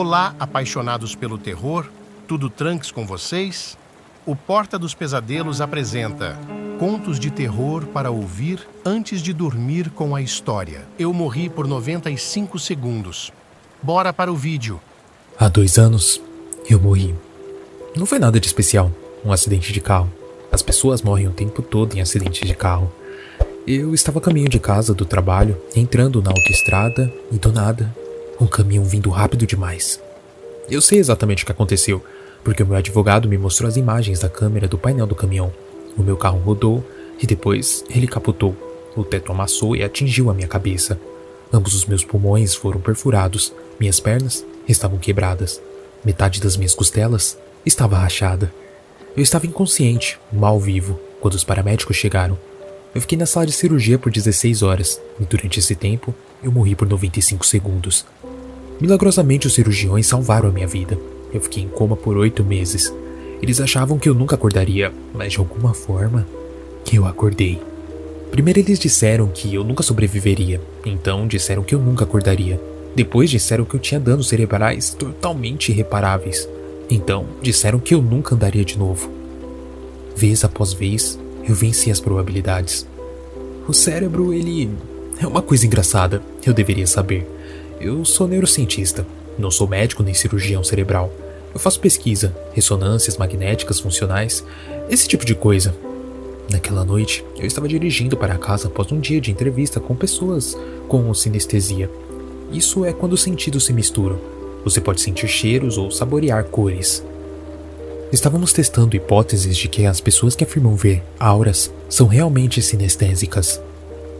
Olá, apaixonados pelo terror, tudo tranques com vocês? O Porta dos Pesadelos apresenta contos de terror para ouvir antes de dormir com a história. Eu morri por 95 segundos. Bora para o vídeo. Há 2 anos, eu morri. Não foi nada de especial, um acidente de carro. As pessoas morrem o tempo todo em acidentes de carro. Eu estava a caminho de casa do trabalho, entrando na autoestrada e do nada, um caminhão vindo rápido demais. Eu sei exatamente o que aconteceu, porque o meu advogado me mostrou as imagens da câmera do painel do caminhão. O meu carro rodou e depois ele capotou. O teto amassou e atingiu a minha cabeça. Ambos os meus pulmões foram perfurados, minhas pernas estavam quebradas. Metade das minhas costelas estava rachada. Eu estava inconsciente, mal vivo, quando os paramédicos chegaram. Eu fiquei na sala de cirurgia por 16 horas e durante esse tempo eu morri por 95 segundos. Milagrosamente os cirurgiões salvaram a minha vida. Eu fiquei em coma por 8 meses. Eles achavam que eu nunca acordaria, mas de alguma forma, eu acordei. Primeiro eles disseram que eu nunca sobreviveria, então disseram que eu nunca acordaria. Depois disseram que eu tinha danos cerebrais totalmente irreparáveis. Então disseram que eu nunca andaria de novo. Vez após vez, eu venci as probabilidades. O cérebro, ele é uma coisa engraçada, eu deveria saber. Eu sou neurocientista, não sou médico nem cirurgião cerebral. Eu faço pesquisa, ressonâncias magnéticas funcionais, esse tipo de coisa. Naquela noite, eu estava dirigindo para casa após um dia de entrevista com pessoas com sinestesia. Isso é quando os sentidos se misturam. Você pode sentir cheiros ou saborear cores. Estávamos testando hipóteses de que as pessoas que afirmam ver auras são realmente sinestésicas.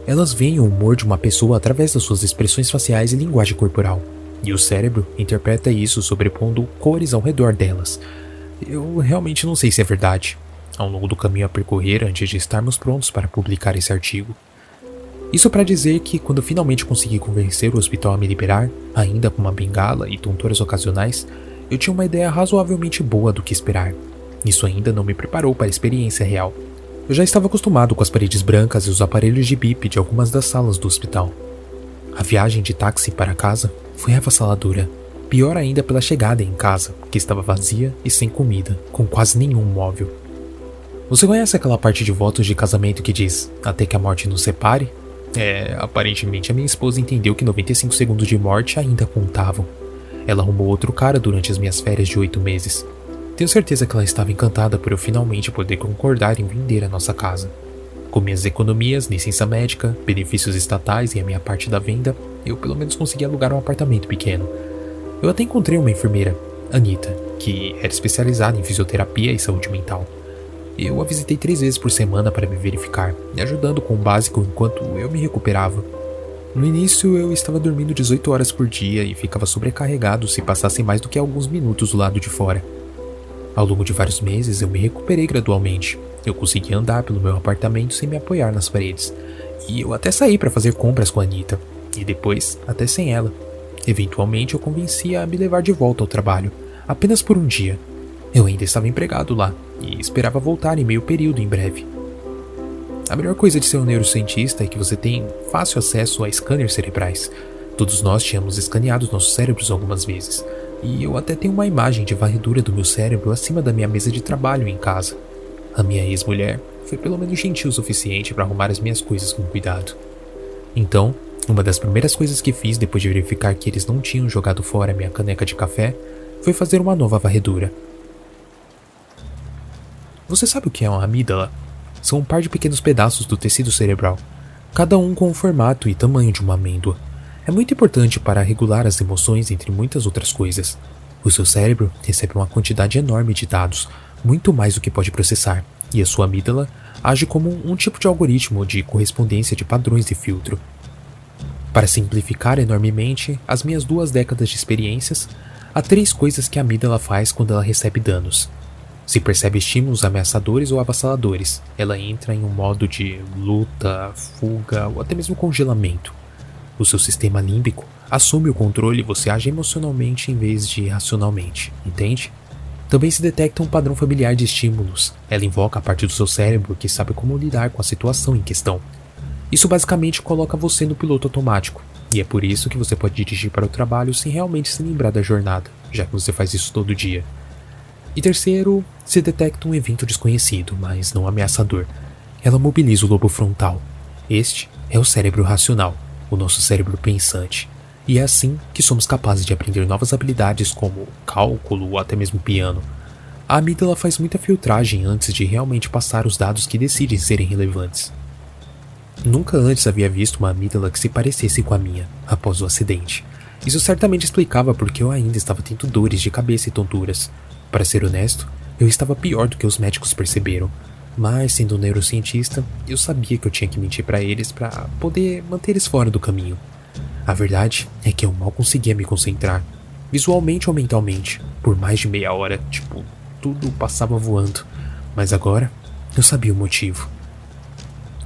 Elas veem o humor de uma pessoa através das suas expressões faciais e linguagem corporal. E o cérebro interpreta isso sobrepondo cores ao redor delas. Eu realmente não sei se é verdade. Ao longo do caminho a percorrer antes de estarmos prontos para publicar esse artigo. Isso para dizer que quando finalmente consegui convencer o hospital a me liberar, ainda com uma bengala e tonturas ocasionais, eu tinha uma ideia razoavelmente boa do que esperar. Isso ainda não me preparou para a experiência real. Eu já estava acostumado com as paredes brancas e os aparelhos de bip de algumas das salas do hospital. A viagem de táxi para casa foi avassaladora. Pior ainda pela chegada em casa, que estava vazia e sem comida, com quase nenhum móvel. Você conhece aquela parte de votos de casamento que diz "até que a morte nos separe"? Aparentemente a minha esposa entendeu que 95 segundos de morte ainda contavam. Ela arrumou outro cara durante as minhas férias de 8 meses. Tenho certeza que ela estava encantada por eu finalmente poder concordar em vender a nossa casa. Com minhas economias, licença médica, benefícios estatais e a minha parte da venda, eu pelo menos consegui alugar um apartamento pequeno. Eu até encontrei uma enfermeira, Anita, que era especializada em fisioterapia e saúde mental. Eu a visitei 3 vezes por semana para me verificar, me ajudando com o básico enquanto eu me recuperava. No início eu estava dormindo 18 horas por dia e ficava sobrecarregado se passassem mais do que alguns minutos do lado de fora. Ao longo de vários meses eu me recuperei gradualmente. Eu consegui andar pelo meu apartamento sem me apoiar nas paredes. E eu até saí para fazer compras com a Anita. E depois, até sem ela. Eventualmente eu convenci-a a me levar de volta ao trabalho, apenas por um dia. Eu ainda estava empregado lá e esperava voltar em meio período em breve. A melhor coisa de ser um neurocientista é que você tem fácil acesso a scanners cerebrais. Todos nós tínhamos escaneado nossos cérebros algumas vezes. E eu até tenho uma imagem de varredura do meu cérebro acima da minha mesa de trabalho em casa. A minha ex-mulher foi pelo menos gentil o suficiente para arrumar as minhas coisas com cuidado. Então, uma das primeiras coisas que fiz depois de verificar que eles não tinham jogado fora minha caneca de café foi fazer uma nova varredura. Você sabe o que é uma amígdala? São um par de pequenos pedaços do tecido cerebral, cada um com o formato e tamanho de uma amêndoa. É muito importante para regular as emoções, entre muitas outras coisas. O seu cérebro recebe uma quantidade enorme de dados, muito mais do que pode processar, e a sua amígdala age como um tipo de algoritmo de correspondência de padrões de filtro. Para simplificar enormemente as minhas 2 décadas de experiências, há 3 coisas que a amígdala faz quando ela recebe danos. Se percebe estímulos ameaçadores ou avassaladores, ela entra em um modo de luta, fuga ou até mesmo congelamento. O seu sistema límbico assume o controle e você age emocionalmente em vez de racionalmente, entende? Também se detecta um padrão familiar de estímulos. Ela invoca a parte do seu cérebro que sabe como lidar com a situação em questão. Isso basicamente coloca você no piloto automático, e é por isso que você pode dirigir para o trabalho sem realmente se lembrar da jornada, já que você faz isso todo dia. E terceiro, se detecta um evento desconhecido, mas não ameaçador. Ela mobiliza o lobo frontal. Este é o cérebro racional, o nosso cérebro pensante. E é assim que somos capazes de aprender novas habilidades como cálculo ou até mesmo piano. A amígdala faz muita filtragem antes de realmente passar os dados que decidem serem relevantes. Nunca antes havia visto uma amígdala que se parecesse com a minha, após o acidente. Isso certamente explicava porque eu ainda estava tendo dores de cabeça e tonturas. Para ser honesto, eu estava pior do que os médicos perceberam. Mas, sendo um neurocientista, eu sabia que eu tinha que mentir para eles para poder manter eles fora do caminho. A verdade é que eu mal conseguia me concentrar, visualmente ou mentalmente, por mais de meia hora, tudo passava voando. Mas agora, eu sabia o motivo.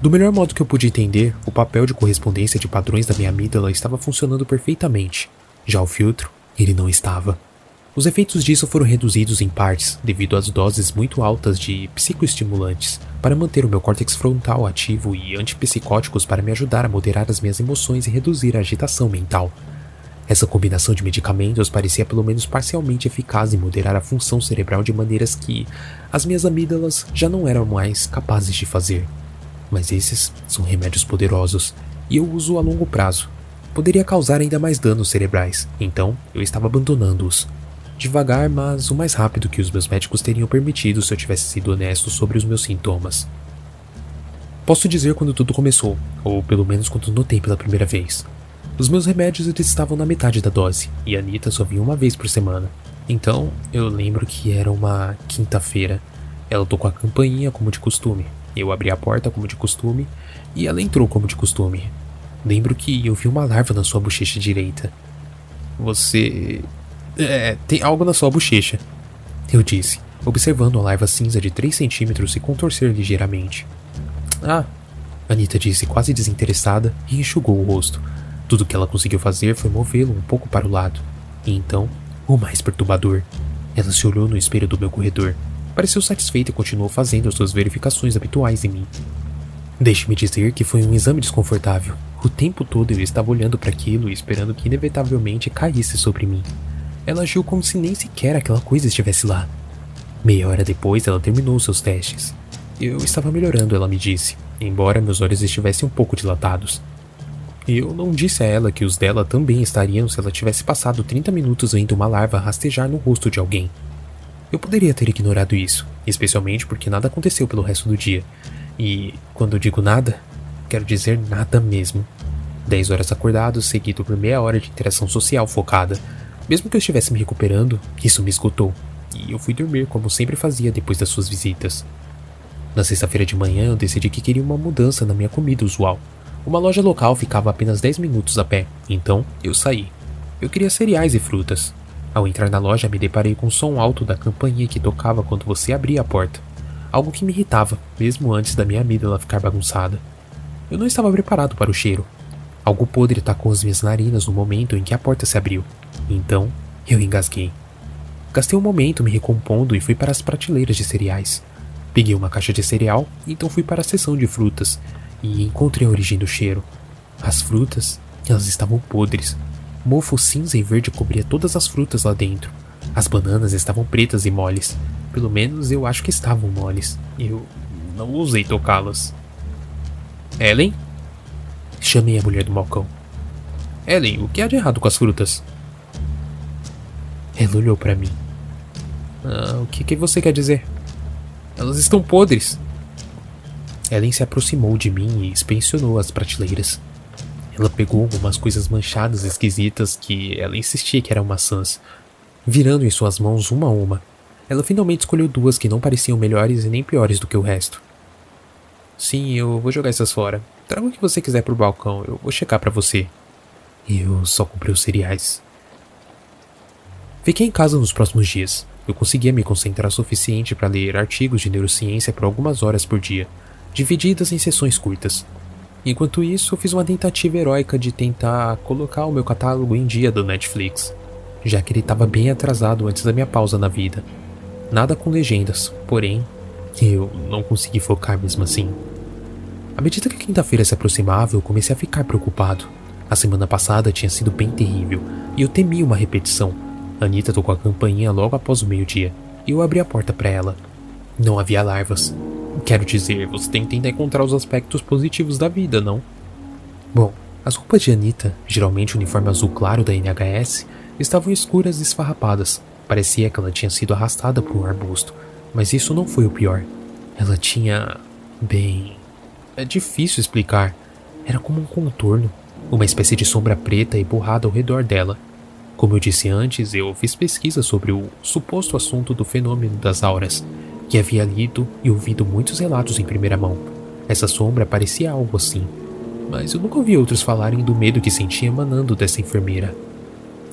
Do melhor modo que eu pude entender, o papel de correspondência de padrões da minha amígdala estava funcionando perfeitamente. Já o filtro, ele não estava. Os efeitos disso foram reduzidos em partes, devido às doses muito altas de psicoestimulantes, para manter o meu córtex frontal ativo e antipsicóticos para me ajudar a moderar as minhas emoções e reduzir a agitação mental. Essa combinação de medicamentos parecia pelo menos parcialmente eficaz em moderar a função cerebral de maneiras que as minhas amígdalas já não eram mais capazes de fazer. Mas esses são remédios poderosos, e eu uso a longo prazo. Poderia causar ainda mais danos cerebrais, então eu estava abandonando-os. Devagar, mas o mais rápido que os meus médicos teriam permitido se eu tivesse sido honesto sobre os meus sintomas. Posso dizer quando tudo começou, ou pelo menos quando notei pela primeira vez. Os meus remédios estavam na metade da dose, e a Anita só vinha uma vez por semana. Então, eu lembro que era uma quinta-feira. Ela tocou a campainha como de costume. Eu abri a porta como de costume, e ela entrou como de costume. Lembro que eu vi uma larva na sua bochecha direita. Você... tem algo na sua bochecha, eu disse, observando a larva cinza de 3 centímetros se contorcer ligeiramente. Ah, Anita disse quase desinteressada e enxugou o rosto. Tudo que ela conseguiu fazer foi movê-lo um pouco para o lado. E então, o mais perturbador. Ela se olhou no espelho do meu corredor. Pareceu satisfeita e continuou fazendo as suas verificações habituais em mim. Deixe-me dizer que foi um exame desconfortável. O tempo todo eu estava olhando para aquilo e esperando que inevitavelmente caísse sobre mim. Ela agiu como se nem sequer aquela coisa estivesse lá. Meia hora depois, ela terminou seus testes. Eu estava melhorando, ela me disse, embora meus olhos estivessem um pouco dilatados. Eu não disse a ela que os dela também estariam se ela tivesse passado 30 minutos vendo uma larva rastejar no rosto de alguém. Eu poderia ter ignorado isso, especialmente porque nada aconteceu pelo resto do dia. E, quando eu digo nada, quero dizer nada mesmo. 10 horas acordado, seguido por meia hora de interação social focada. Mesmo que eu estivesse me recuperando, isso me esgotou, e eu fui dormir como sempre fazia depois das suas visitas. Na sexta-feira de manhã, eu decidi que queria uma mudança na minha comida usual. Uma loja local ficava a apenas 10 minutos a pé, então eu saí. Eu queria cereais e frutas. Ao entrar na loja, me deparei com o som alto da campainha que tocava quando você abria a porta. Algo que me irritava, mesmo antes da minha amígdala ficar bagunçada. Eu não estava preparado para o cheiro. Algo podre tacou as minhas narinas no momento em que a porta se abriu. Então, eu engasguei. Gastei um momento me recompondo e fui para as prateleiras de cereais. Peguei uma caixa de cereal, então fui para a seção de frutas e encontrei a origem do cheiro. As frutas, elas estavam podres. Mofo cinza e verde cobria todas as frutas lá dentro. As bananas estavam pretas e moles. Pelo menos eu acho que estavam moles. Eu não ousei tocá-las. Ellen? Chamei a mulher do balcão. Ellen, o que há de errado com as frutas? Ela olhou para mim. O que você quer dizer? Elas estão podres. Ellen se aproximou de mim e inspecionou as prateleiras. Ela pegou algumas coisas manchadas esquisitas que ela insistia que eram maçãs. Virando em suas mãos uma a uma, ela finalmente escolheu 2 que não pareciam melhores e nem piores do que o resto. Sim, eu vou jogar essas fora. Traga o que você quiser pro balcão, eu vou checar pra você. Eu só comprei os cereais. Fiquei em casa nos próximos dias. Eu conseguia me concentrar o suficiente para ler artigos de neurociência por algumas horas por dia, divididas em sessões curtas. Enquanto isso, eu fiz uma tentativa heróica de tentar colocar o meu catálogo em dia do Netflix, já que ele estava bem atrasado antes da minha pausa na vida. Nada com legendas, porém, eu não consegui focar mesmo assim. À medida que a quinta-feira se aproximava, eu comecei a ficar preocupado. A semana passada tinha sido bem terrível e eu temia uma repetição. Anita tocou a campainha logo após o meio-dia e eu abri a porta para ela. Não havia larvas. Quero dizer, você tem que tentar encontrar os aspectos positivos da vida, não? Bom, as roupas de Anita, geralmente o uniforme azul claro da NHS, estavam escuras e esfarrapadas. Parecia que ela tinha sido arrastada por um arbusto, mas isso não foi o pior. Ela tinha... bem... é difícil explicar. Era como um contorno, uma espécie de sombra preta e borrada ao redor dela. Como eu disse antes, eu fiz pesquisa sobre o suposto assunto do fenômeno das auras, que havia lido e ouvido muitos relatos em primeira mão. Essa sombra parecia algo assim, mas eu nunca ouvi outros falarem do medo que sentia emanando dessa enfermeira.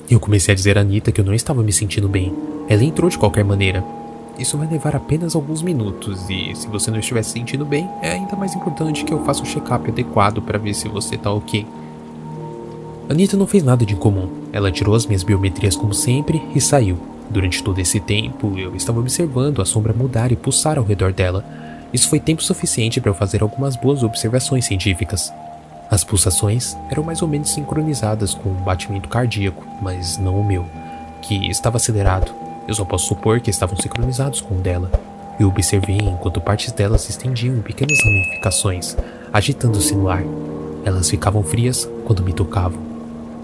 Eu comecei a dizer a Anita que eu não estava me sentindo bem. Ela entrou de qualquer maneira. Isso vai levar apenas alguns minutos e se você não estiver se sentindo bem, é ainda mais importante que eu faça um check-up adequado para ver se você tá ok. Anita não fez nada de incomum. Ela tirou as minhas biometrias como sempre e saiu. Durante todo esse tempo, eu estava observando a sombra mudar e pulsar ao redor dela. Isso foi tempo suficiente para eu fazer algumas boas observações científicas. As pulsações eram mais ou menos sincronizadas com o batimento cardíaco, mas não o meu, que estava acelerado. Eu só posso supor que estavam sincronizados com o dela. Eu observei enquanto partes dela se estendiam em pequenas ramificações, agitando-se no ar. Elas ficavam frias quando me tocavam.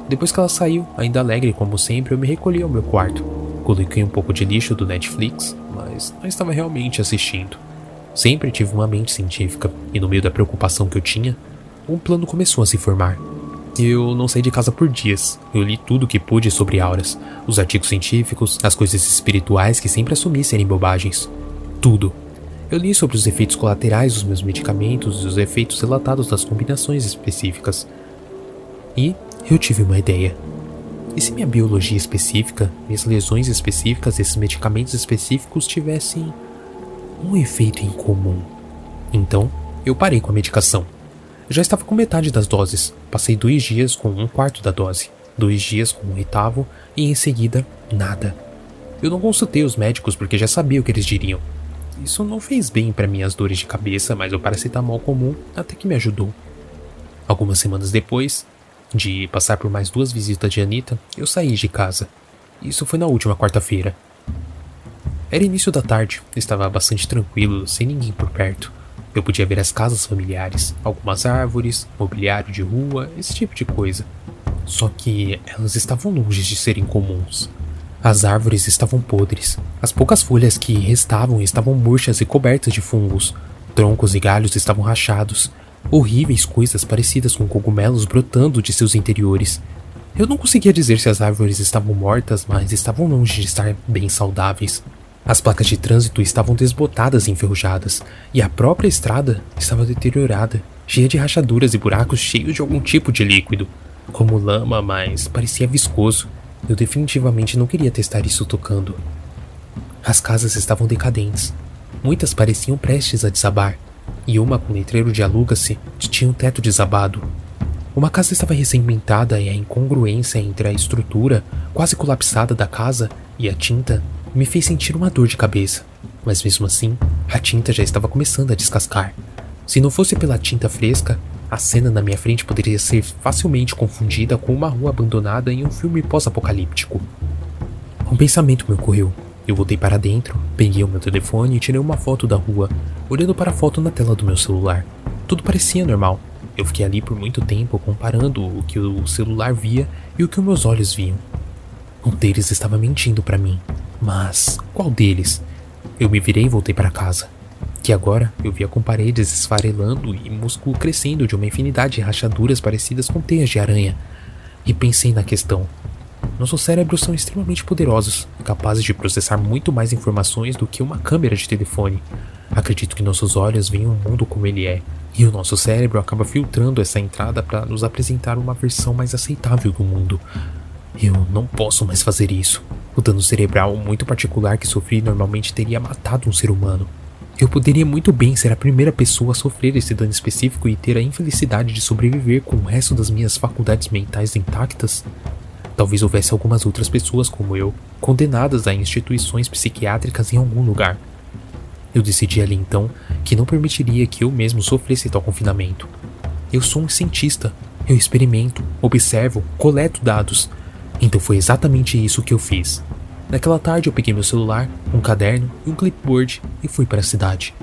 Depois que ela saiu, ainda alegre como sempre, eu me recolhi ao meu quarto. Coloquei um pouco de lixo do Netflix, mas não estava realmente assistindo. Sempre tive uma mente científica, e no meio da preocupação que eu tinha, um plano começou a se formar. Eu não saí de casa por dias. Eu li tudo o que pude sobre auras, os artigos científicos, as coisas espirituais que sempre assumi serem bobagens. Tudo. Eu li sobre os efeitos colaterais dos meus medicamentos e os efeitos relatados das combinações específicas. E eu tive uma ideia. E se minha biologia específica, minhas lesões específicas e esses medicamentos específicos tivessem um efeito em comum? Então, eu parei com a medicação. Eu já estava com metade das doses. Passei 2 dias com 1/4 da dose, 2 dias com 1/8 e em seguida, nada. Eu não consultei os médicos porque já sabia o que eles diriam. Isso não fez bem para minhas dores de cabeça, mas o paracetamol comum até que me ajudou. Algumas semanas depois de passar por mais 2 visitas de Anita, eu saí de casa. Isso foi na última quarta-feira. Era início da tarde, estava bastante tranquilo, sem ninguém por perto. Eu podia ver as casas familiares, algumas árvores, mobiliário de rua, esse tipo de coisa. Só que elas estavam longe de serem comuns. As árvores estavam podres. As poucas folhas que restavam estavam murchas e cobertas de fungos. Troncos e galhos estavam rachados. Horríveis coisas parecidas com cogumelos brotando de seus interiores. Eu não conseguia dizer se as árvores estavam mortas, mas estavam longe de estar bem saudáveis. As placas de trânsito estavam desbotadas e enferrujadas, e a própria estrada estava deteriorada, cheia de rachaduras e buracos cheios de algum tipo de líquido, como lama, mas parecia viscoso. Eu definitivamente não queria testar isso tocando. As casas estavam decadentes. Muitas pareciam prestes a desabar, e uma com letreiro de aluga-se tinha um teto desabado. Uma casa estava recém-pintada e a incongruência entre a estrutura quase colapsada da casa e a tinta me fez sentir uma dor de cabeça, mas mesmo assim, a tinta já estava começando a descascar. Se não fosse pela tinta fresca, a cena na minha frente poderia ser facilmente confundida com uma rua abandonada em um filme pós-apocalíptico. Um pensamento me ocorreu. Eu voltei para dentro, peguei o meu telefone e tirei uma foto da rua, olhando para a foto na tela do meu celular. Tudo parecia normal. Eu fiquei ali por muito tempo comparando o que o celular via e o que os meus olhos viam. Um deles estava mentindo para mim. Mas qual deles? Eu me virei e voltei para casa. Que agora eu via com paredes esfarelando e músculo crescendo de uma infinidade de rachaduras parecidas com teias de aranha. E pensei na questão. Nossos cérebros são extremamente poderosos, capazes de processar muito mais informações do que uma câmera de telefone. Acredito que nossos olhos veem o mundo como ele é, e o nosso cérebro acaba filtrando essa entrada para nos apresentar uma versão mais aceitável do mundo. Eu não posso mais fazer isso. O dano cerebral muito particular que sofri normalmente teria matado um ser humano. Eu poderia muito bem ser a primeira pessoa a sofrer esse dano específico e ter a infelicidade de sobreviver com o resto das minhas faculdades mentais intactas. Talvez houvesse algumas outras pessoas como eu, condenadas a instituições psiquiátricas em algum lugar. Eu decidi ali então que não permitiria que eu mesmo sofresse tal confinamento. Eu sou um cientista. Eu experimento, observo, coleto dados. Então foi exatamente isso que eu fiz. Naquela tarde eu peguei meu celular, um caderno e um clipboard e fui para a cidade.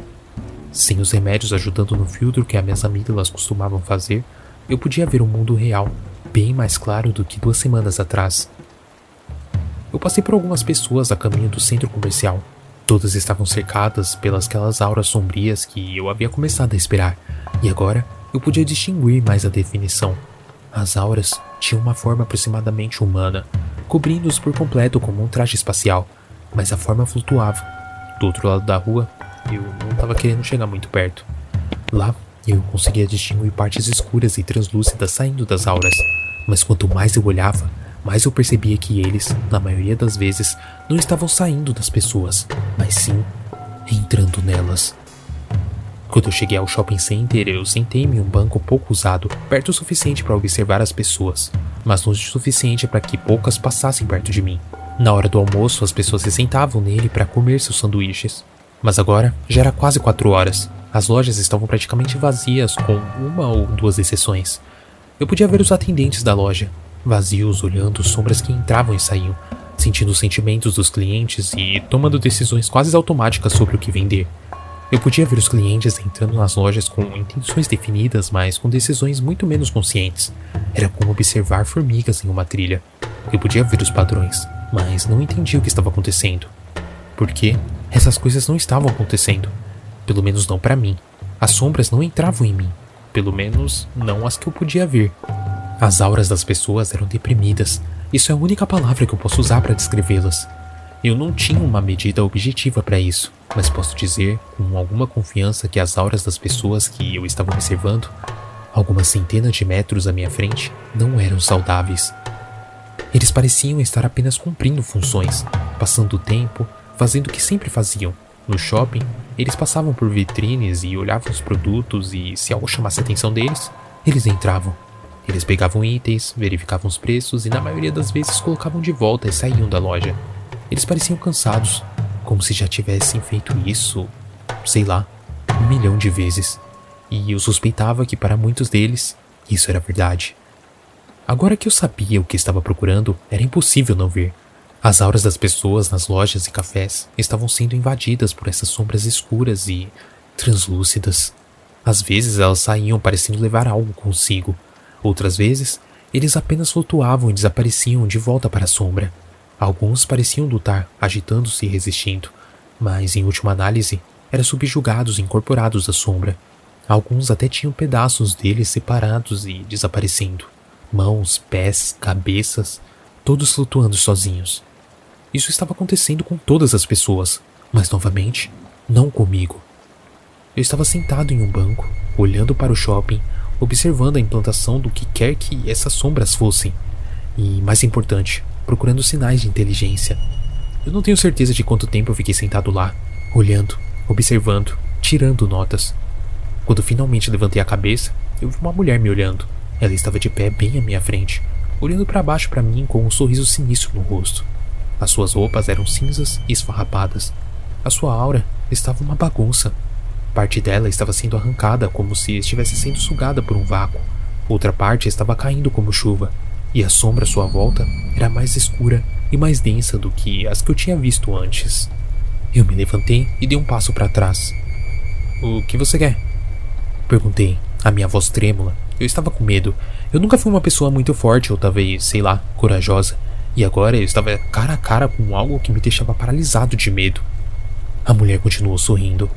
Sem os remédios ajudando no filtro que as minhas amígdalas costumavam fazer, eu podia ver o mundo real, bem mais claro do que 2 semanas atrás. Eu passei por algumas pessoas a caminho do centro comercial. Todas estavam cercadas pelas aquelas auras sombrias que eu havia começado a esperar, e agora eu podia distinguir mais a definição. As auras tinham uma forma aproximadamente humana, cobrindo-os por completo como um traje espacial, mas a forma flutuava. Do outro lado da rua, eu não estava querendo chegar muito perto. Lá, eu conseguia distinguir partes escuras e translúcidas saindo das auras, mas quanto mais eu olhava, mais eu percebia que eles, na maioria das vezes, não estavam saindo das pessoas, mas sim entrando nelas. Quando eu cheguei ao shopping center, eu sentei-me em um banco pouco usado, perto o suficiente para observar as pessoas, mas longe o suficiente para que poucas passassem perto de mim. Na hora do almoço, as pessoas se sentavam nele para comer seus sanduíches. Mas agora já era quase 4 horas. As lojas estavam praticamente vazias, com 1 ou 2 exceções. Eu podia ver os atendentes da loja, vazios, olhando sombras que entravam e saíam, sentindo os sentimentos dos clientes e tomando decisões quase automáticas sobre o que vender. Eu podia ver os clientes entrando nas lojas com intenções definidas, mas com decisões muito menos conscientes. Era como observar formigas em uma trilha. Eu podia ver os padrões, mas não entendia o que estava acontecendo. Por quê? Essas coisas não estavam acontecendo. Pelo menos não para mim. As sombras não entravam em mim. Pelo menos não as que eu podia ver. As auras das pessoas eram deprimidas. Isso é a única palavra que eu posso usar para descrevê-las. Eu não tinha uma medida objetiva para isso, mas posso dizer com alguma confiança que as auras das pessoas que eu estava observando, algumas centenas de metros à minha frente, não eram saudáveis. Eles pareciam estar apenas cumprindo funções, passando o tempo, fazendo o que sempre faziam. No shopping, eles passavam por vitrines e olhavam os produtos e, se algo chamasse a atenção deles, eles entravam. Eles pegavam itens, verificavam os preços e na maioria das vezes colocavam de volta e saíam da loja. Eles pareciam cansados, como se já tivessem feito isso, sei lá, 1 milhão de vezes. E eu suspeitava que para muitos deles, isso era verdade. Agora que eu sabia o que estava procurando, era impossível não ver. As auras das pessoas nas lojas e cafés estavam sendo invadidas por essas sombras escuras e translúcidas. Às vezes elas saíam parecendo levar algo consigo. Outras vezes, eles apenas flutuavam e desapareciam de volta para a sombra. Alguns pareciam lutar, agitando-se e resistindo, mas, em última análise, eram subjugados e incorporados à sombra. Alguns até tinham pedaços deles separados e desaparecendo. Mãos, pés, cabeças, todos flutuando sozinhos. Isso estava acontecendo com todas as pessoas, mas, novamente, não comigo. Eu estava sentado em um banco, olhando para o shopping, observando a implantação do que quer que essas sombras fossem. E, mais importante, procurando sinais de inteligência. Eu não tenho certeza de quanto tempo eu fiquei sentado lá, olhando, observando, tirando notas. Quando finalmente levantei a cabeça, eu vi uma mulher me olhando. Ela estava de pé bem à minha frente, olhando para baixo para mim com um sorriso sinistro no rosto. As suas roupas eram cinzas e esfarrapadas. A sua aura estava uma bagunça. Parte dela estava sendo arrancada como se estivesse sendo sugada por um vácuo. Outra parte estava caindo como chuva. E a sombra à sua volta era mais escura e mais densa do que as que eu tinha visto antes. Eu me levantei e dei um passo para trás. "O que você quer?" Perguntei, a minha voz trêmula. Eu estava com medo. Eu nunca fui uma pessoa muito forte ou talvez, sei lá, corajosa. E agora eu estava cara a cara com algo que me deixava paralisado de medo. A mulher continuou sorrindo.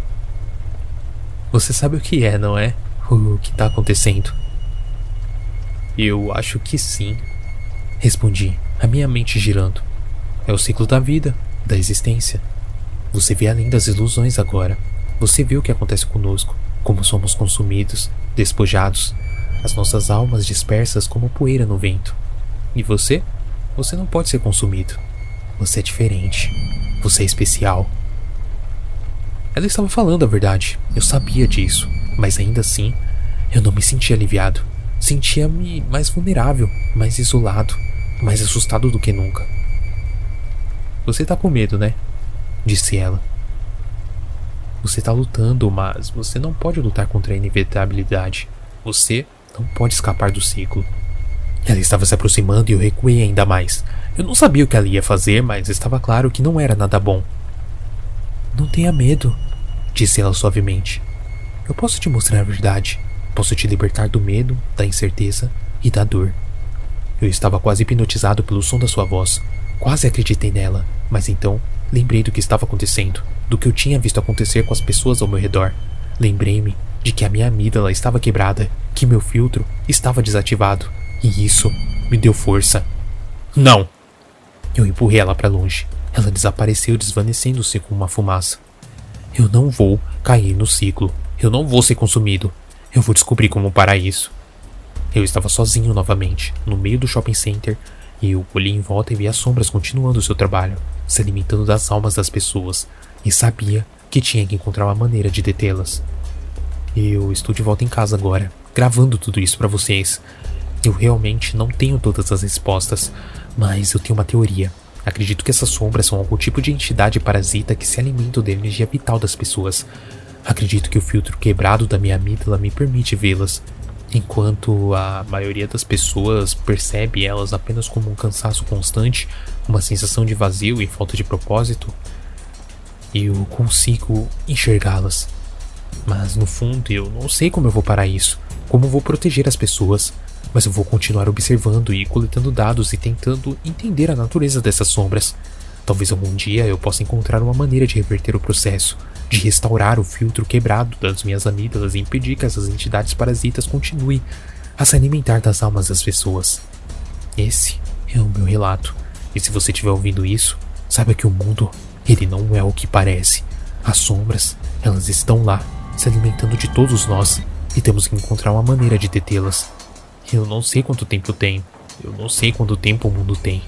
"Você sabe o que é, não é? O que está acontecendo?" "Eu acho que sim", respondi, a minha mente girando. "É o ciclo da vida, da existência. Você vê além das ilusões agora. Você vê o que acontece conosco, como somos consumidos, despojados, as nossas almas dispersas como poeira no vento. E você? Você não pode ser consumido. Você é diferente. Você é especial." Ela estava falando a verdade, eu sabia disso, mas ainda assim, eu não me sentia aliviado. Sentia-me mais vulnerável, mais isolado, mais assustado do que nunca. "Você tá com medo, né?" disse ela. "Você tá lutando, mas você não pode lutar contra a inevitabilidade. Você não pode escapar do ciclo. Ela estava se aproximando e eu recuei ainda mais. Eu não sabia o que ela ia fazer, mas estava claro que não era nada bom. Não tenha medo, disse ela suavemente. Eu posso te mostrar a verdade. Posso te libertar do medo, da incerteza e da dor. Eu estava quase hipnotizado pelo som da sua voz. Quase acreditei nela, mas então lembrei do que estava acontecendo, do que eu tinha visto acontecer com as pessoas ao meu redor. Lembrei-me de que a minha amígdala estava quebrada, que meu filtro estava desativado, e isso me deu força. Não! Eu empurrei ela para longe. Ela desapareceu, desvanecendo-se como uma fumaça. Eu não vou cair no ciclo. Eu não vou ser consumido. Eu vou descobrir como parar isso. Eu estava sozinho novamente, no meio do shopping center, e eu olhei em volta e vi as sombras continuando seu trabalho, se alimentando das almas das pessoas, e sabia que tinha que encontrar uma maneira de detê-las. Eu estou de volta em casa agora, gravando tudo isso para vocês. Eu realmente não tenho todas as respostas, mas eu tenho uma teoria. Acredito que essas sombras são algum tipo de entidade parasita que se alimentam da energia vital das pessoas. Acredito que o filtro quebrado da minha amígdala me permite vê-las, enquanto a maioria das pessoas percebe elas apenas como um cansaço constante, uma sensação de vazio e falta de propósito. Eu consigo enxergá-las, mas no fundo eu não sei como eu vou parar isso, como vou proteger as pessoas, mas eu vou continuar observando e coletando dados e tentando entender a natureza dessas sombras. Talvez algum dia eu possa encontrar uma maneira de reverter o processo, de restaurar o filtro quebrado das minhas amígdalas e impedir que essas entidades parasitas continuem a se alimentar das almas das pessoas. Esse é o meu relato, e se você estiver ouvindo isso, saiba que o mundo, ele não é o que parece. As sombras, elas estão lá, se alimentando de todos nós, e temos que encontrar uma maneira de detê-las. Eu não sei quanto tempo eu tenho, eu não sei quanto tempo o mundo tem,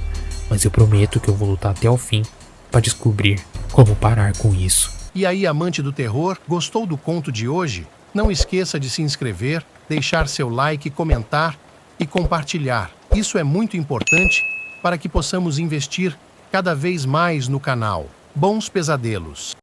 mas eu prometo que eu vou lutar até o fim para descobrir como parar com isso. E aí, amante do terror, gostou do conto de hoje? Não esqueça de se inscrever, deixar seu like, comentar e compartilhar. Isso é muito importante para que possamos investir cada vez mais no canal. Bons pesadelos!